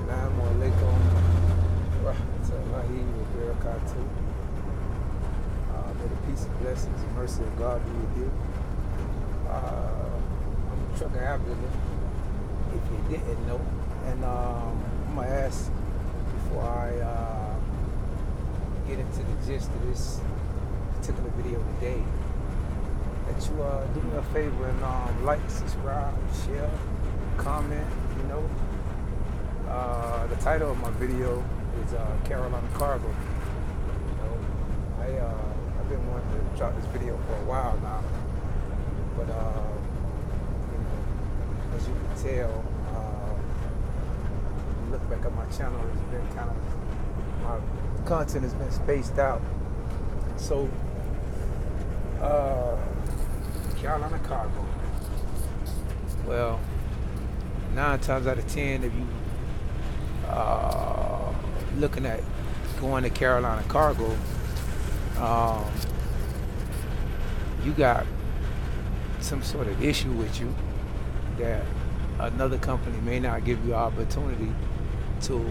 Assalamu alaikum rahmatullahi wa barakatuh. May the peace and blessings and mercy of God be with you. I'm Trucker Abdullah, if you didn't know. And I'm going to ask, before I get into the gist of this particular video today, that you do me a favor and like, subscribe, share, comment, you know. The title of my video is Carolina Cargo. You know, I've been wanting to drop this video for a while now, but you know, as you can tell, you look back at my channel, it's been kind of, my content has been spaced out. So, Carolina Cargo. Well, 9 times out of 10, if you looking at going to Carolina Cargo, you got some sort of issue with you that another company may not give you opportunity to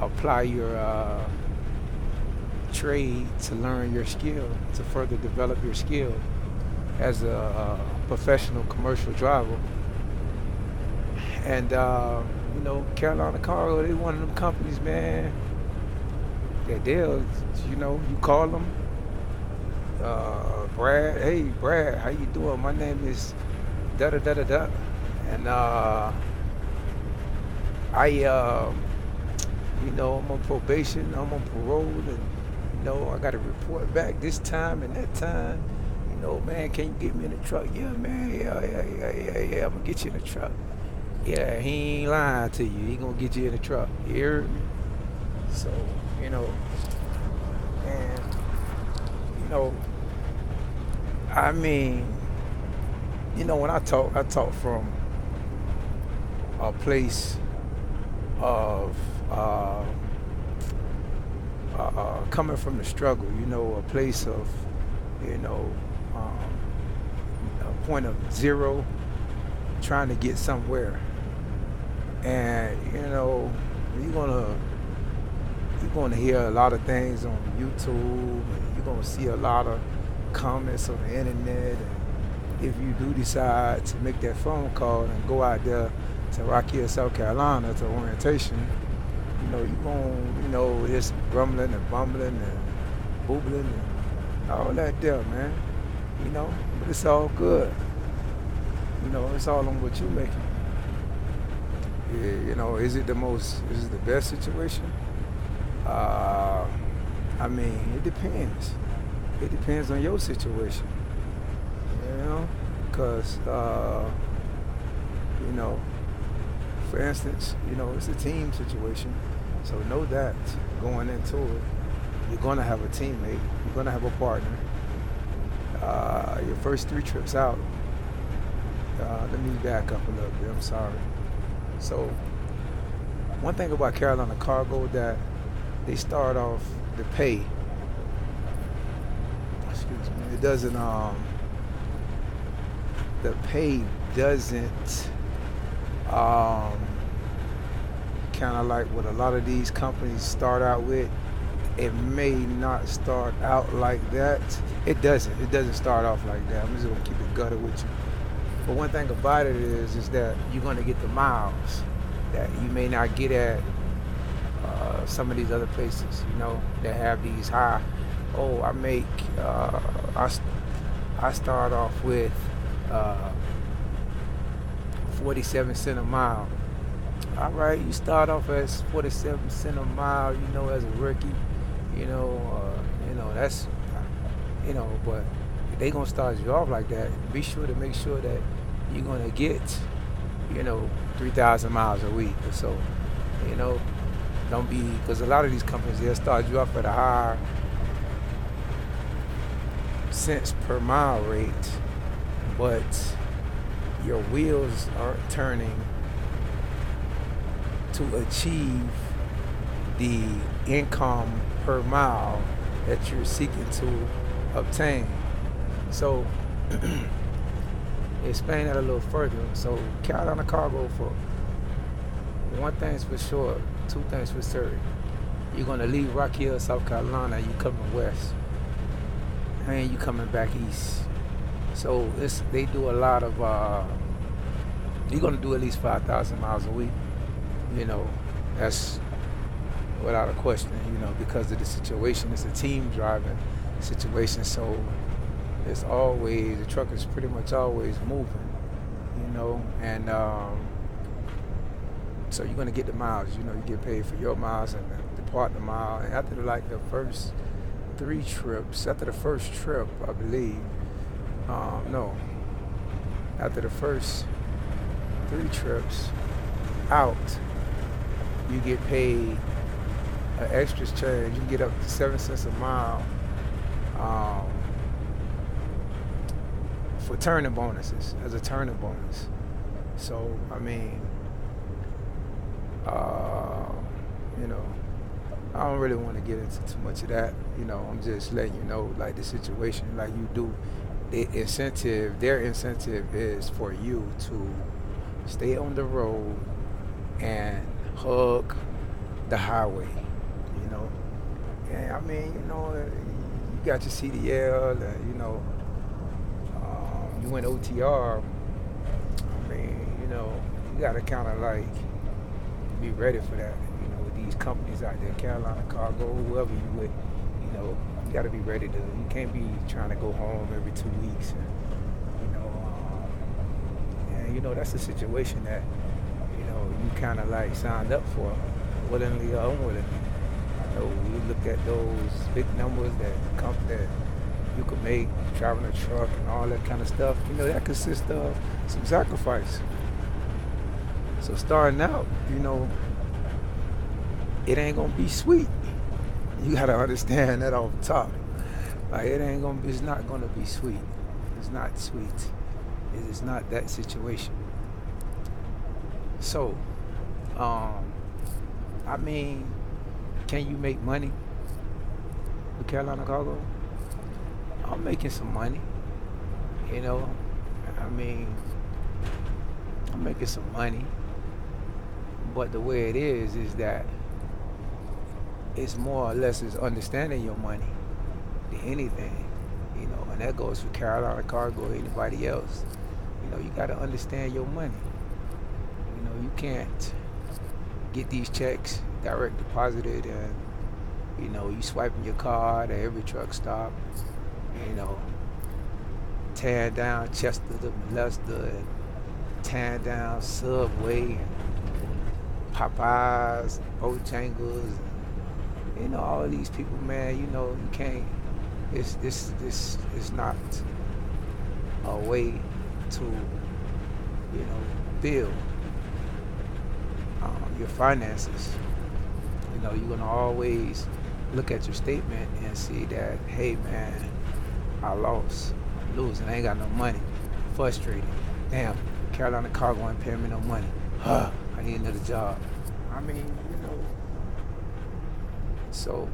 apply your trade, to learn your skill, to further develop your skill as a professional commercial driver. And you know, Carolina Cargo, they one of them companies, man, that they'll, you know, you call them, Brad, hey Brad, how you doing? My name is da da da da da, and you know, I'm on probation, I'm on parole, and you know, I got to report back this time and that time. You know, man, can you get me in the truck? Yeah, man, yeah, I'm gonna get you in the truck. Yeah, he ain't lying to you. He gonna get you in the truck. You hear me? So, you know, and you know, I mean, you know, when I talk from a place of coming from the struggle. You know, a place of, you know, a point of zero, trying to get somewhere. And you know, you're gonna hear a lot of things on YouTube, and you're gonna see a lot of comments on the internet. And if you do decide to make that phone call and go out there to Rock Hill, South Carolina, to orientation, you know, you're gonna, you know, there's grumbling and bumbling and boobling and all that there, man. You know, but it's all good. You know, it's all on what you're making. You know, is it the best situation? I mean, it depends. It depends on your situation. You know, because, you know, for instance, you know, it's a team situation. So know that going into it, you're going to have a teammate. You're going to have a partner. Your first 3 trips out, let me back up a little bit. I'm sorry. So, one thing about Carolina Cargo, that they start off the pay. Excuse me. It doesn't. The pay doesn't. Kind of like what a lot of these companies start out with. It may not start out like that. It doesn't. It doesn't start off like that. I'm just gonna keep it gutter with you. But one thing about it is that you're going to get the miles that you may not get at some of these other places, you know, that have these high. Oh, I make, I start off with 47 cents a mile. All right, you start off as 47 cents a mile, you know, as a rookie, you know, that's, you know, but they gonna start you off like that. Be sure to make sure that you're gonna get, you know, 3,000 miles a week or so. You know, don't be, because a lot of these companies, they'll start you off at a higher cents per mile rate, but your wheels aren't turning to achieve the income per mile that you're seeking to obtain. So explain that a little further. So Carolina Cargo, for one thing's for sure, two things for certain. You're gonna leave Rock Hill, South Carolina, and you coming west, and you coming back east. So they do a lot of. You're gonna do at least 5,000 miles a week. You know, that's without a question. You know, because of the situation, it's a team driving situation. So it's always the truck is pretty much always moving. You know, and so you're gonna get the miles. You know, you get paid for your miles and the partner mile. And after like the first 3 trips, after the first trip, I believe. No, after the first 3 trips out, you get paid an extra charge. You can get up to 7 cents a mile for turning bonuses, as a turning bonus. So, I mean, you know, I don't really want to get into too much of that. You know, I'm just letting you know, like, the situation, like you do. Their incentive is for you to stay on the road and hug the highway, you know. And I mean, you know, you got your CDL, and you know, you went OTR. I mean, you know, you gotta kind of like be ready for that. You know, with these companies out there, Carolina Cargo, whoever you with, you know, you gotta be ready to. You can't be trying to go home every 2 weeks, and you know that's a situation that you know you kind of like signed up for, willingly or unwillingly. I know we looked at those big numbers that you could make driving a truck and all that kind of stuff. You know that consists of some sacrifice. So starting out, you know, it ain't gonna be sweet. You gotta understand that off the top. Like it's not gonna be sweet. It's not sweet. It is not that situation. So, I mean, can you make money with Carolina Cargo? I'm making some money. You know, I mean, I'm making some money. But the way it is that it's more or less is understanding your money than anything, you know, and that goes for Carolina Cargo or anybody else. You know, you got to understand your money. You know, you can't get these checks direct deposited and, you know, you swiping your card at every truck stop, you know, tearing down Chester to Molester and tearing down Subway and Popeyes, Bojangles, you know, all of these people, man, you know, you can't, this is not a way to, you know, build your finances. You know, you're going to always look at your statement and see that, hey, man, I lost, I'm losing, I ain't got no money, frustrated, damn, Carolina Cargo ain't paying me no money, I need another job. I mean, you know, so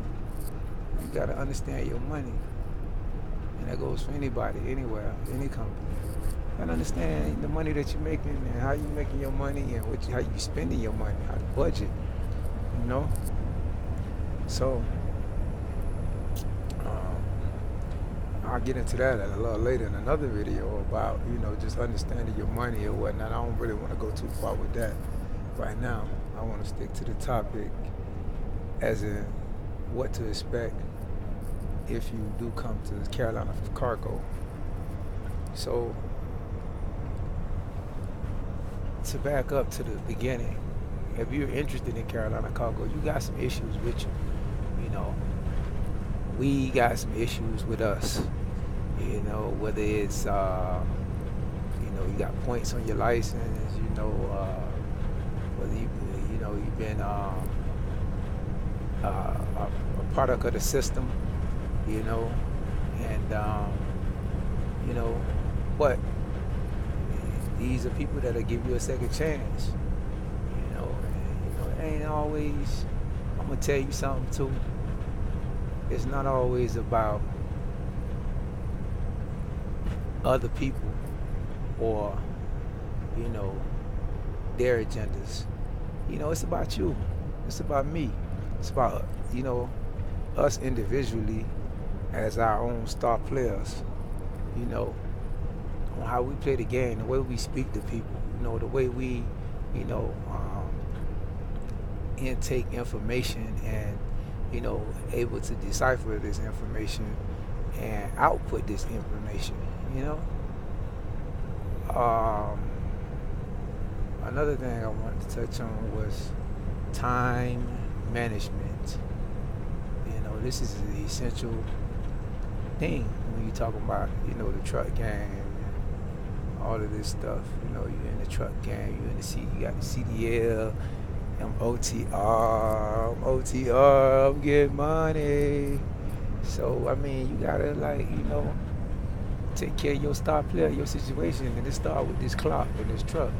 you got to understand your money, and that goes for anybody, anywhere, any company. You got to understand the money that you're making and how you're making your money and how you spending your money, how to budget, you know. So I'll get into that a little later in another video about, you know, just understanding your money or whatnot. I don't really want to go too far with that right now. I want to stick to the topic as in what to expect if you do come to Carolina Cargo. So to back up to the beginning, if you're interested in Carolina Cargo, you got some issues with you. You know, we got some issues with us. You know, whether it's you know, you got points on your license. You know, whether you know you've been a product of the system. You know, and you know, but these are people that'll give you a second chance. You know, it ain't always. I'm gonna tell you something too. It's not always about other people or, you know, their agendas. It's about you. It's about me. It's about, us individually as our own star players, you know, on how we play the game, the way we speak to people, the way we, you know, um, intake information and, able to decipher this information and output this information, you know. Um, Another thing I wanted to touch on was time management. This is the essential thing when you talk about, the truck game, all of this stuff. You're in the truck game, you're in the you got the CDL, OTR, I'm getting money. So I mean, you gotta take care of your star player, your situation, and it start with this clock and this truck.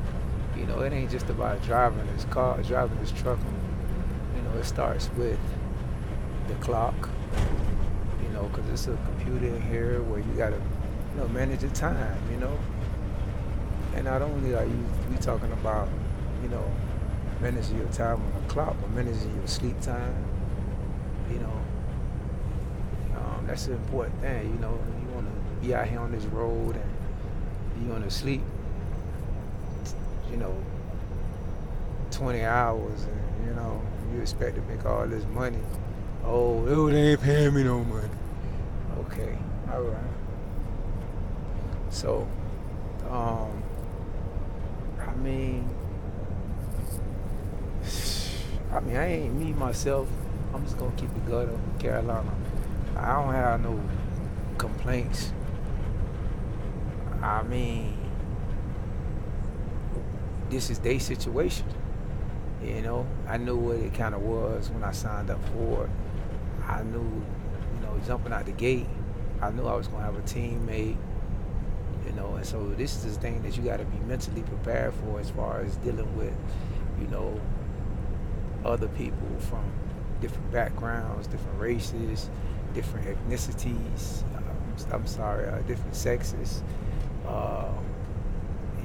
It ain't just about driving this car, driving this truck. It starts with the clock. Because it's a computer in here where you gotta, manage the time. And not only are we talking about, you know, managing your time on the clock, but managing your sleep time. You know, that's an important thing. You want to be out here on this road and you want to sleep, 20 hours, and you expect to make all this money. Oh, they ain't paying me no money. Okay, all right. So, I mean, I ain't me myself. I'm just gonna keep it good up in Carolina. I don't have no complaints. I mean, this is their situation. I knew what it kind of was when I signed up for it. I knew, jumping out the gate, I knew I was gonna have a teammate. And so this is the thing that you got to be mentally prepared for as far as dealing with, other people from different backgrounds, different races, different ethnicities. Different sexes.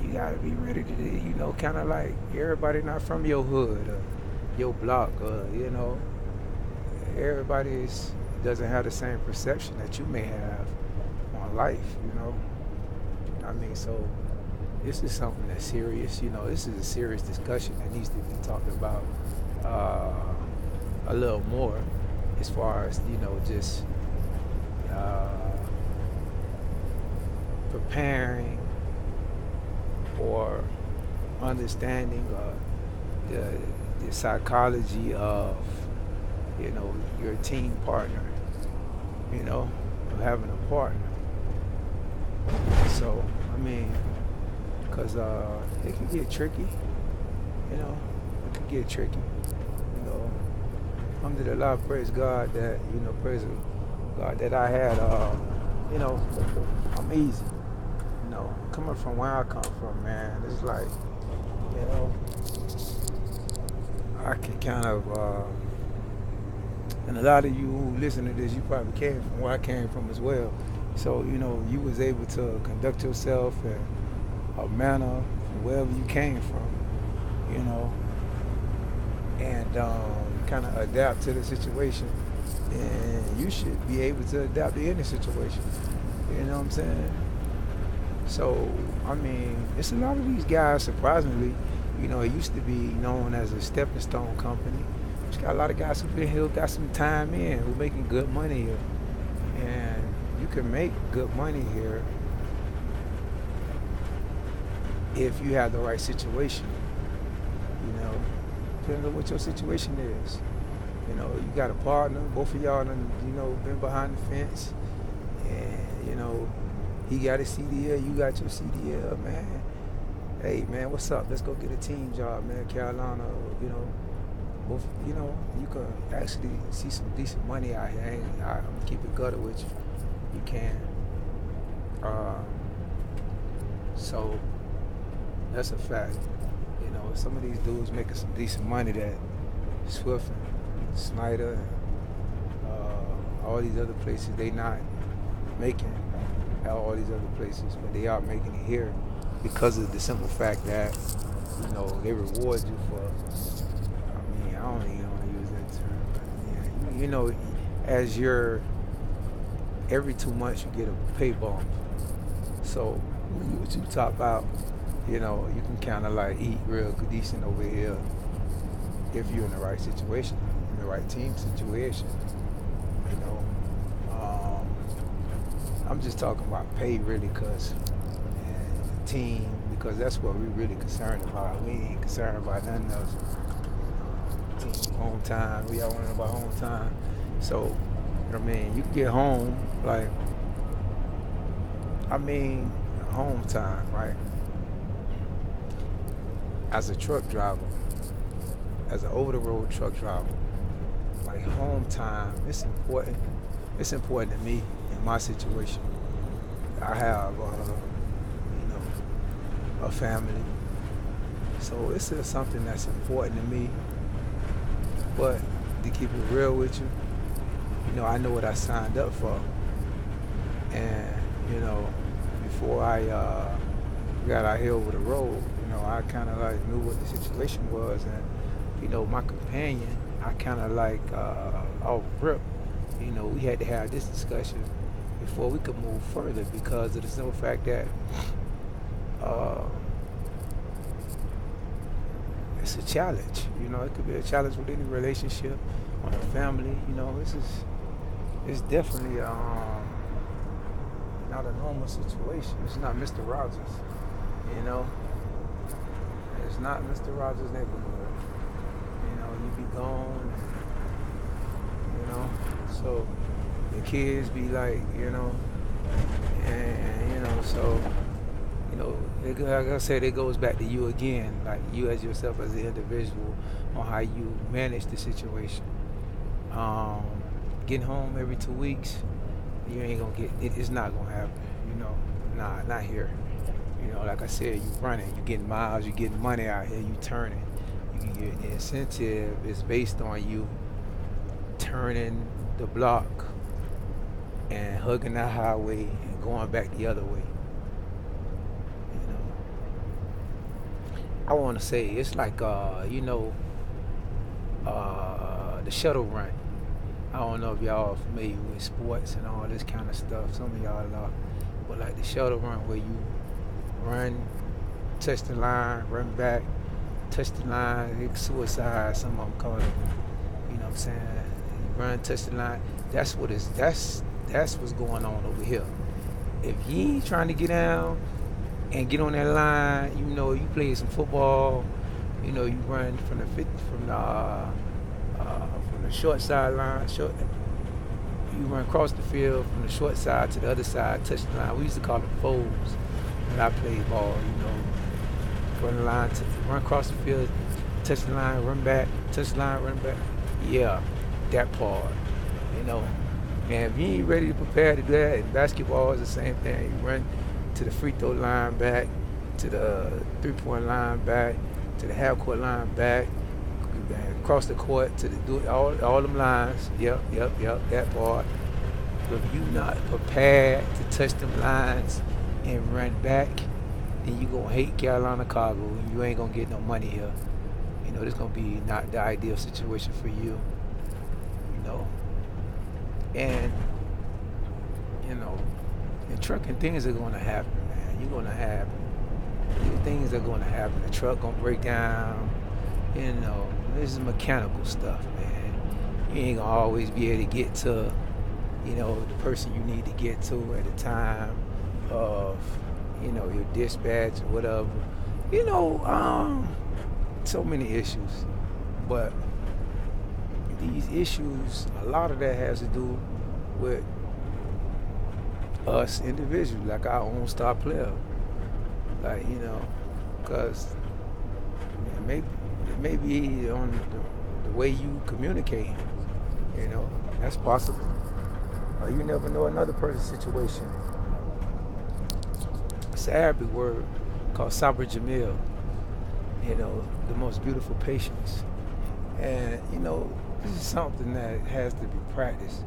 You gotta be ready to, kind of like everybody not from your hood or your block, everybody doesn't have the same perception that you may have on life. I mean, so this is something that's serious. This is a serious discussion that needs to be talked about a little more, as far as just preparing or understanding the psychology of your team partner, of having a partner. So I mean, because it can get tricky, it can get tricky. Alhamdulillah, praise God that praise God that I had I'm easy. Coming from where I come from, man, it's like, I can kind of, and a lot of you who listen to this, you probably came from where I came from as well. So, you was able to conduct yourself in a manner from wherever you came from, and kind of adapt to the situation. And you should be able to adapt to any situation. You know what I'm saying? So, I mean, it's a lot of these guys, surprisingly, it used to be known as a stepping stone company. Just got a lot of guys who've been here, who got some time in, who making good money here. And you can make good money here if you have the right situation, depending on what your situation is. You got a partner, both of y'all done, been behind the fence, and, he got a CDL, you got your CDL, man. Hey, man, what's up? Let's go get a team job, man. Carolina, both, you can actually see some decent money out here. I'm gonna keep it gutter with you. You can. So that's a fact. Some of these dudes making some decent money that Swift and Snyder and all these other places, they not making at all these other places, but they are making it here because of the simple fact that they reward you for I don't even want to use that term, but yeah, you know, as you're every 2 months you get a pay bump. So what you top out, you can kind of like eat real good, decent over here if you're in the right situation, in the right team situation. You know, um, I'm just talking about pay really, cause and team because that's what we're really concerned about. We ain't concerned about nothing else. Team home time. We all want about home time. So, I mean, you can get home like I mean, home time, right? As a truck driver, as an over the road truck driver, like home time, it's important. It's important to me in my situation. I have, a family, so it's just something that's important to me. But to keep it real with you, I know what I signed up for, and you know, before I got out here over the road, I kind of like knew what the situation was, and my companion, I kind of like off rip, we had to have this discussion before we could move further because of the simple fact that uh, it's a challenge. It could be a challenge with any relationship, on a family. It's definitely not a normal situation. It's not Mr. Rogers, you know. It's not Mr. Rogers' neighborhood. You be gone, so the kids be like, so, like I said, it goes back to you again, like you as yourself as an individual on how you manage the situation. Um, Getting home every 2 weeks, you ain't gonna get it. It's not gonna happen. Nah, not here. Like I said, you running, you getting miles, you getting money out here, you turning. You get the incentive is based on you turning the block and hugging the highway and going back the other way. You know, I want to say it's like the shuttle run. I don't know if y'all are familiar with sports and all this kind of stuff. Some of y'all are, but like the shuttle run where you run, touch the line, run back, touch the line, it's suicide. Some of them call it. You know what I'm saying? You run, touch the line. That's what is. That's what's going on over here. If you ain't trying to get down and get on that line, you play some football. You run from the from the short sideline. You run across the field from the short side to the other side, touch the line. We used to call it folds when I played ball. Run the line, run across the field, touch the line, run back, touch the line, run back. Yeah, that part. And if you ain't ready to prepare to do that, and basketball is the same thing. You run to the free throw line back, to the 3-point line back, to the half court line back, across the court to do all them lines. Yep, that part. But if you not prepared to touch them lines and run back, then you gonna hate Carolina Cargo and you ain't gonna get no money here. This gonna be not the ideal situation for you. And in trucking things are gonna happen, man. You're gonna have things are gonna happen. The truck gonna break down. This is mechanical stuff, man. You ain't gonna always be able to get to, the person you need to get to at the time of, your dispatch or whatever. So many issues. But these issues, a lot of that has to do with us individuals, like our own star player. Like, because it may be on the way you communicate. That's possible. Or you never know another person's situation. It's an Arabic word called Sabr Jamil. The most beautiful patience. And, this is something that has to be practiced.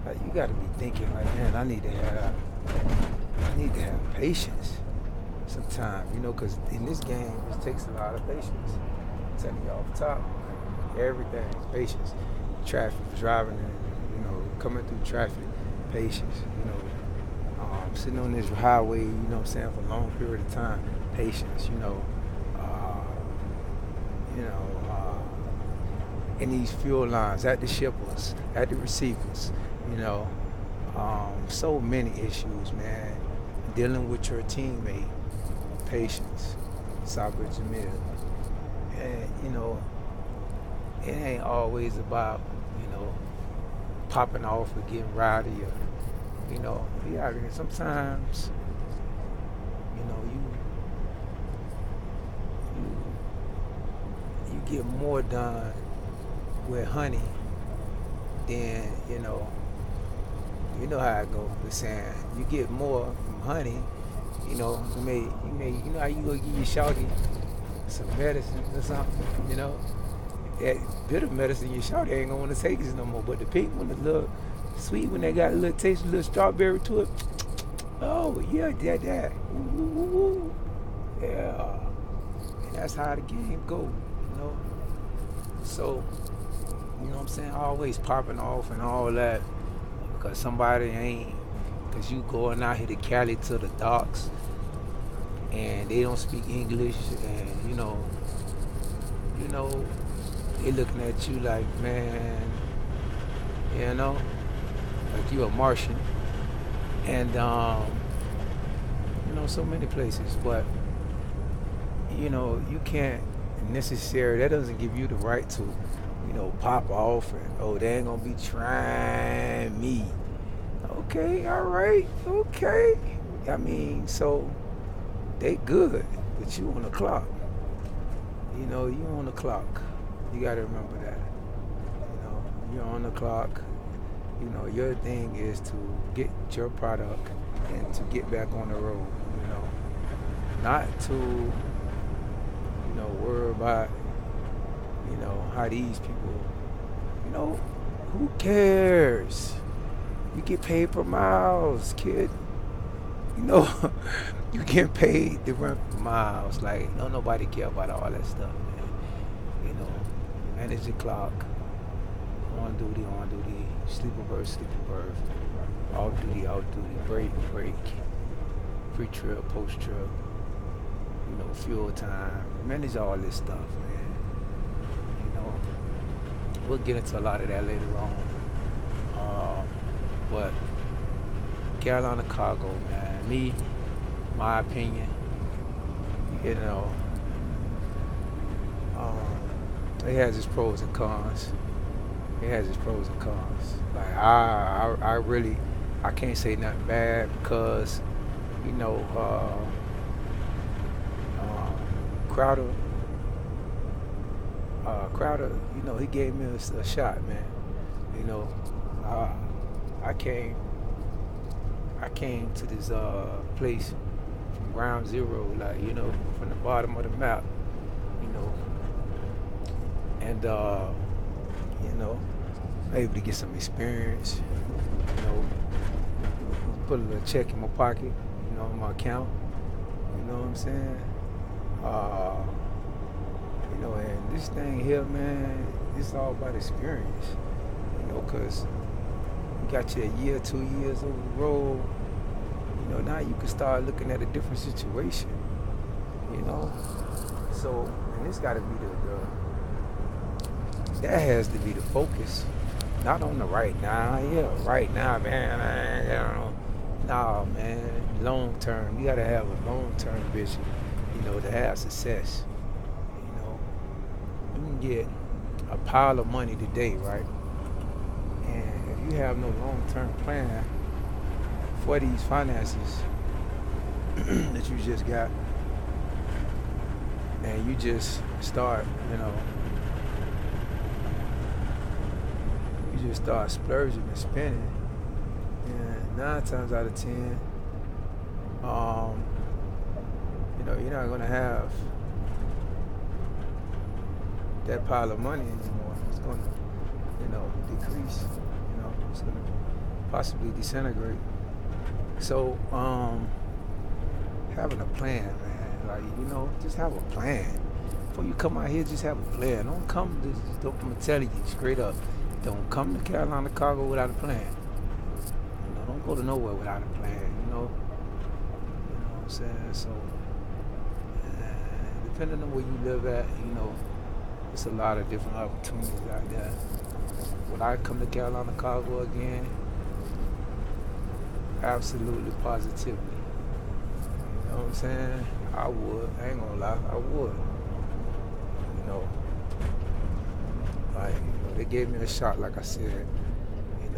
Like, you got to be thinking, like, man, I need to have patience sometimes, because in this game, it takes a lot of patience. I'm telling you off the top. Everything. Patience. Traffic, driving, and coming through traffic. Patience. Sitting on this highway. What I'm saying, for a long period of time. Patience. Uh, you know. In these fuel lines, at the shippers, at the receivers. You know. So many issues, man. Dealing with your teammate. Patience. Sabra Jamil. And it ain't always about you know popping off or getting rowdy or yeah. Sometimes you get more done with honey than how it goes with saying you get more from honey. You may how you go give your shawty some medicine or something. That bitter medicine your shawty ain't gonna want to take this no more. But the pink one is a little sweet when they got a little taste, a little strawberry to it. Oh yeah, that. Ooh, ooh, ooh. Yeah. And that's how the game go. You know. So what I'm saying, always popping off and all that because somebody ain't, because you going out here to Cali to the docks and they don't speak English and you know they looking at you like, man, you know like you a Martian. And so many places, but you can't necessarily, that doesn't give you the right to pop off and, oh, they ain't gonna be trying me. Okay, all right, okay. I mean, so they good, but you on the clock. You on the clock. You gotta remember that. You're on the clock. Your thing is to get your product and to get back on the road. Not to worry about how these people. Who cares? You get paid per miles, kid. You know, you get paid to run for miles. Like, don't nobody care about all that stuff, man. Manage your clock. On duty. Sleep over, off duty, break. Pre-trip, post-trip. Fuel time. Manage all this stuff, man. We'll get into a lot of that later on. But Carolina Cargo, man. Me, my opinion, it has its pros and cons. Like I really, I can't say nothing bad because, Crowder, he gave me a shot, man. Uh, I came to this place from ground zero, like from the bottom of the map, and able to get some experience, put a little check in my pocket, in my account, you know what I'm saying? And this thing here, man, it's all about experience, because you got you a year, 2 years over the road, now you can start looking at a different situation, So, and this got to be that has to be the focus, not on the right now. Yeah, right now, man, I don't know. Nah, man, long term. You got to have a long term vision, to have success. You can get a pile of money today, right? And if you have no long term plan for these finances that you just got, and you just start, you just start splurging and spending, and 9 times out of 10, you're not gonna have that pile of money anymore. It's gonna, decrease. It's gonna possibly disintegrate. So, having a plan, man, like just have a plan before you come out here, just have a plan. Don't come. Don't, I'm telling you straight up. Don't come to Carolina Cargo without a plan. Don't go to nowhere without a plan. You know what I'm saying? So, depending on where you live at, it's a lot of different opportunities out there. Would I come to Carolina Cargo again? Absolutely, positively. You know what I'm saying? I would. I ain't gonna lie. I would. Like, they gave me a shot, like I said. When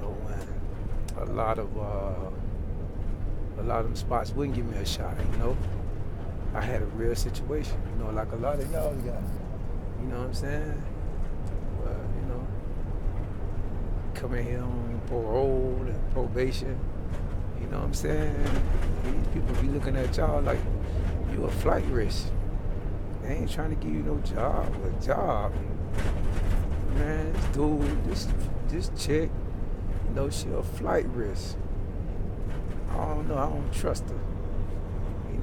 a lot of them spots wouldn't give me a shot. I had a real situation. Like a lot of y'all got. You know what I'm saying? But coming here on parole and probation. You know what I'm saying? These people be looking at y'all like you a flight risk. They ain't trying to give you no job. A job, man. This dude, this chick, she a flight risk. I don't know. I don't trust her.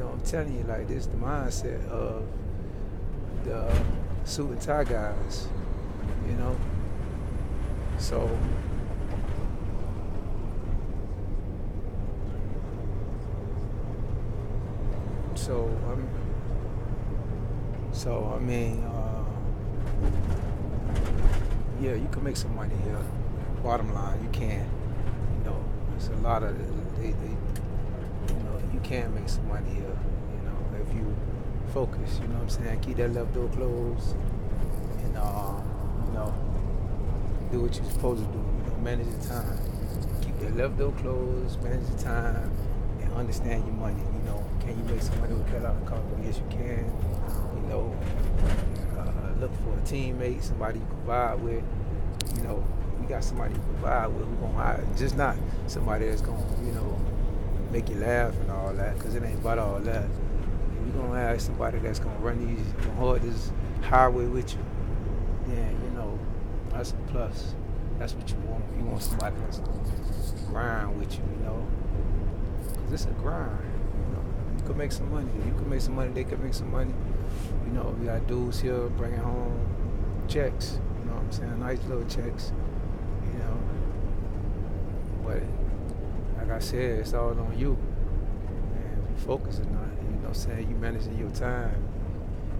I'm telling you, like, this is the mindset of the suit and tie guys. So. Yeah, you can make some money here. Bottom line, you can. It's a lot of you can make some money here. If you focus. You know what I'm saying? Keep that left door closed, and do what you're supposed to do. Manage your time. Keep that left door closed. Manage your time, and understand your money. Can you make some money with Carolina Cargo? Yes, you can. Look for a teammate, somebody you can vibe with. You got somebody you can vibe with who's gonna hire. Just not somebody that's gonna, make you laugh and all that, because it ain't about all that. If you're gonna have somebody that's gonna hold this highway with you, then that's a plus. That's what you want. You want somebody that's gonna grind with you, because it's a grind. You can make some money. You can make some money. They can make some money. We got dudes here bringing home checks. You know what I'm saying? Nice little checks. But like I said, it's all on you. And if you focus or not, you managing your time.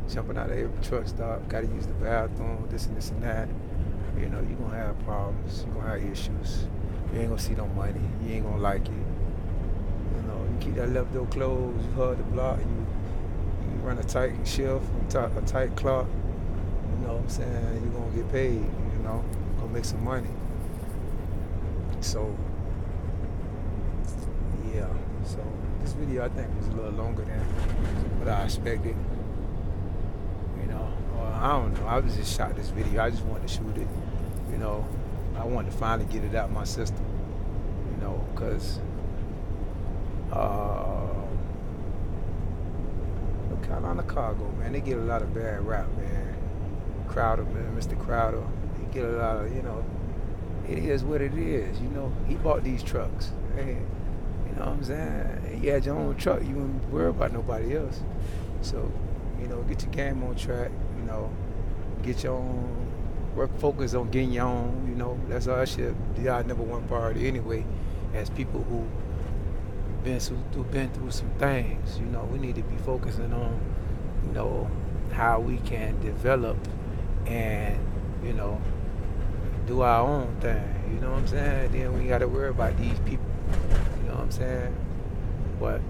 Jumping out of every truck stop, gotta use the bathroom, this and that. You're gonna have problems. You're gonna have issues. You ain't gonna see no money. You ain't gonna like it. You keep that left door closed, you hug the block, you run a tight shift, a tight clock, you know what I'm saying, you're gonna get paid, gonna make some money. So yeah, so this video I think was a little longer than what I expected. I don't know, I was just shot this video, I just wanted to shoot it, I wanted to finally get it out of my system, because Carolina Cargo, man, they get a lot of bad rap, man. Crowder, man, Mr. Crowder, he get a lot of, it is what it is, He bought these trucks, man. You know what I'm saying? You had your own truck, you wouldn't worry about nobody else. So, get your game on track, get your own, focus on getting your own, that's our shit, our number one priority anyway, as people who been through some things. We need to be focusing on, how we can develop and, do our own thing. You know what I'm saying? Then we got to worry about these people. You know what I'm saying? But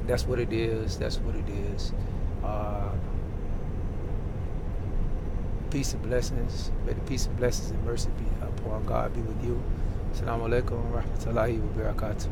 that's what it is. That's what it is. Peace and blessings. May the peace and blessings and mercy be upon God be with you. Assalamu alaikum wa rahmatullahi wa barakatuh.